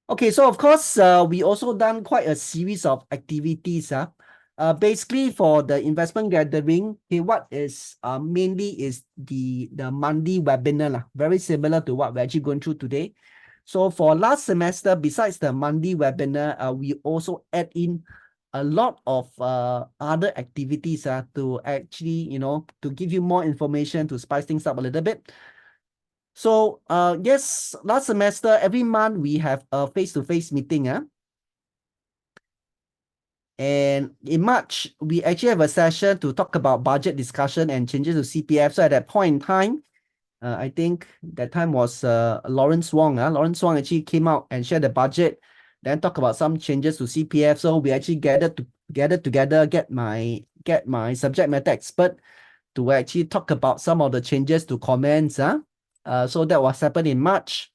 Okay, so of course, we also done quite a series of activities. Basically for the investment gathering, okay, what is mainly is the monthly webinar, lah, very similar to what we're actually going through today. So for last semester, besides the monthly webinar, we also add in a lot of other activities to actually, to give you more information to spice things up a little bit. So yes, last semester, every month we have a face-to-face meeting. And in March, we actually have a session to talk about budget discussion and changes to CPF. So at that point in time, I think that time was Lawrence Wong. Lawrence Wong actually came out and shared the budget, then talk about some changes to CPF. So we actually gathered together, get my subject matter expert to actually talk about some of the changes to comments. So that was happened in March.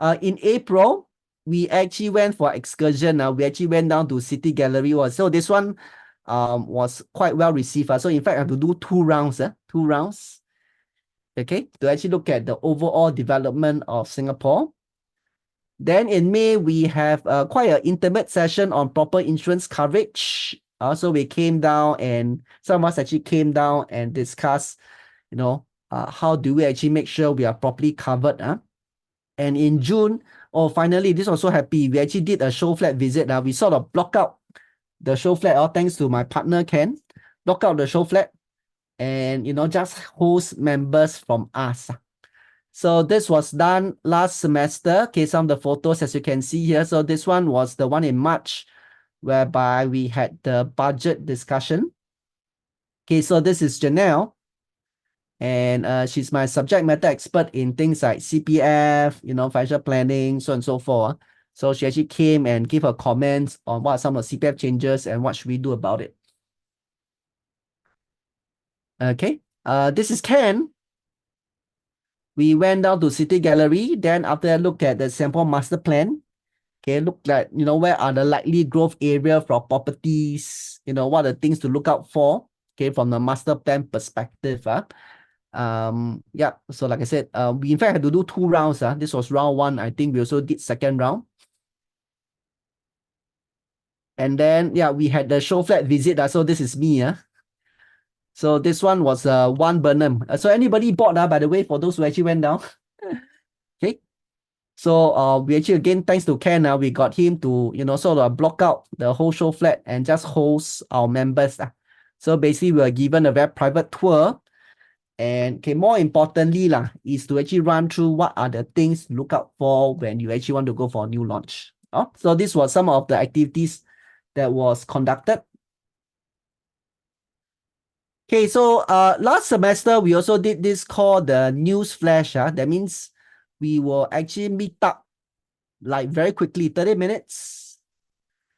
In April, we actually went for excursion. We actually went down to City Gallery. So this one was quite well received. So in fact, I have to do 2 rounds. 2 rounds. Okay, to actually look at the overall development of Singapore. Then in May, we have quite an intimate session on proper insurance coverage. So we came down and some of us actually came down and discussed, how do we actually make sure we are properly covered. And in June, finally, this was so happy. We actually did a show flat visit. We sort of block out the show flat, thanks to my partner, Ken. Block out the show flat and, just host members from us. So this was done last semester. Okay, some of the photos, as you can see here. So this one was the one in March, whereby we had the budget discussion. Okay, so this is Janelle. And she's my subject matter expert in things like CPF, financial planning, so on and so forth. So she actually came and gave her comments on what are some of the CPF changes and what should we do about it. Okay, this is Ken. We went down to City Gallery. Then after that, look at the Singapore Master Plan. Okay, look at, where are the likely growth area for properties, what are the things to look out for, okay, from the master plan perspective. Yeah, so like I said, we in fact had to do 2 rounds. This was round 1. I think we also did second round. And then, yeah, we had the show flat visit. So this is me. So this one was 1 Burnham. So anybody bought, by the way, for those who actually went down. Okay. So we actually, again, thanks to Ken, we got him to, sort of block out the whole show flat and just host our members. So basically, we were given a very private tour. And okay, more importantly, is to actually run through what are the things to look out for when you actually want to go for a new launch. So this was some of the activities that was conducted. Okay, so last semester, we also did this called the news flash. That means we will actually meet up like very quickly, 30 minutes.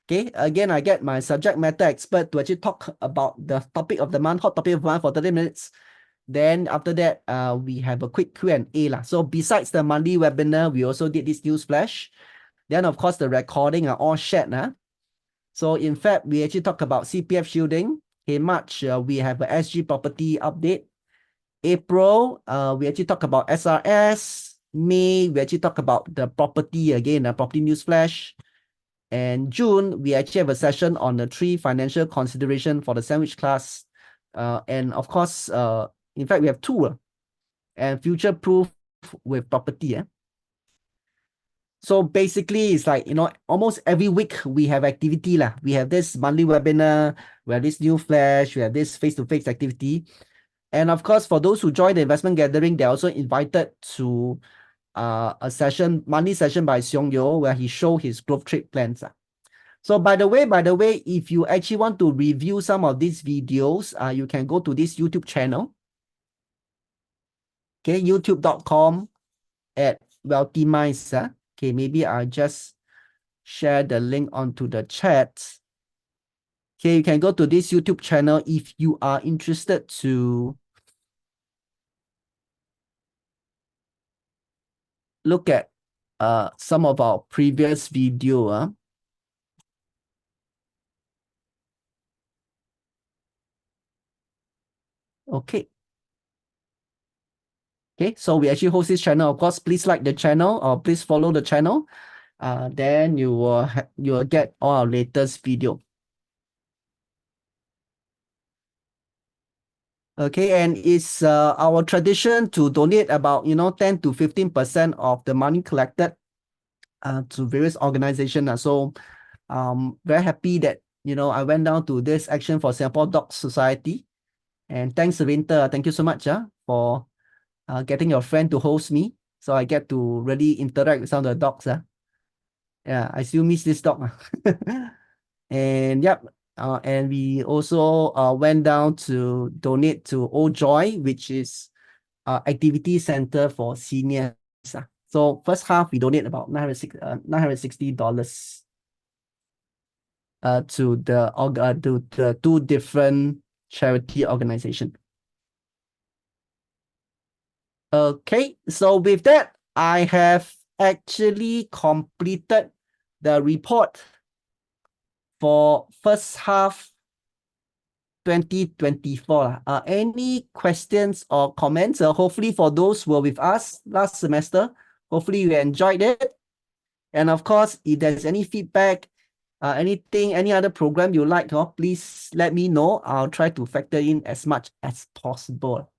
Okay, again, I get my subject matter expert to actually talk about the topic of the month, hot topic of the month for 30 minutes. Then after that, we have a quick Q&A. So besides the monthly webinar, we also did this news flash. Then of course, the recording are all shared. So in fact, we actually talk about CPF shielding. In March, we have a SG property update. April, we actually talk about SRS. May, we actually talk about the property again, property news flash. And June, we actually have a session on the 3 financial consideration for the sandwich class. And of course, in fact, we have 2 and future proof with property. So basically, it's like, almost every week we have activity. We have this monthly webinar, we have this new flash, we have this face-to-face activity. And of course, for those who join the investment gathering, they're also invited to a session, monthly session by Seong Yo, where he show his growth trade plans. So by the way, if you actually want to review some of these videos, you can go to this YouTube channel. Okay, youtube.com/wealthyminds. Okay, maybe I'll just share the link onto the chat. Okay, you can go to this YouTube channel if you are interested to look at some of our previous video. Okay. Okay, so we actually host this channel. Of course, please like the channel or please follow the channel. then you will get all our latest video. Okay, and it's our tradition to donate about 10 to 15% of the money collected to various organizations. So very happy that I went down to this Action for Singapore Dog Society. And thanks, Winter. Thank you so much for getting your friend to host me. So I get to really interact with some of the dogs. Yeah, I still miss this dog. And yep, and we also went down to donate to Old Joy, which is activity center for seniors. So first half we donate about $960 to the two different charity organizations. Okay, so with that, I have actually completed the report for first half 2024. Any questions or comments? Hopefully for those who were with us last semester, hopefully you enjoyed it. And of course, if there's any feedback, any other program you like, please let me know. I'll try to factor in as much as possible.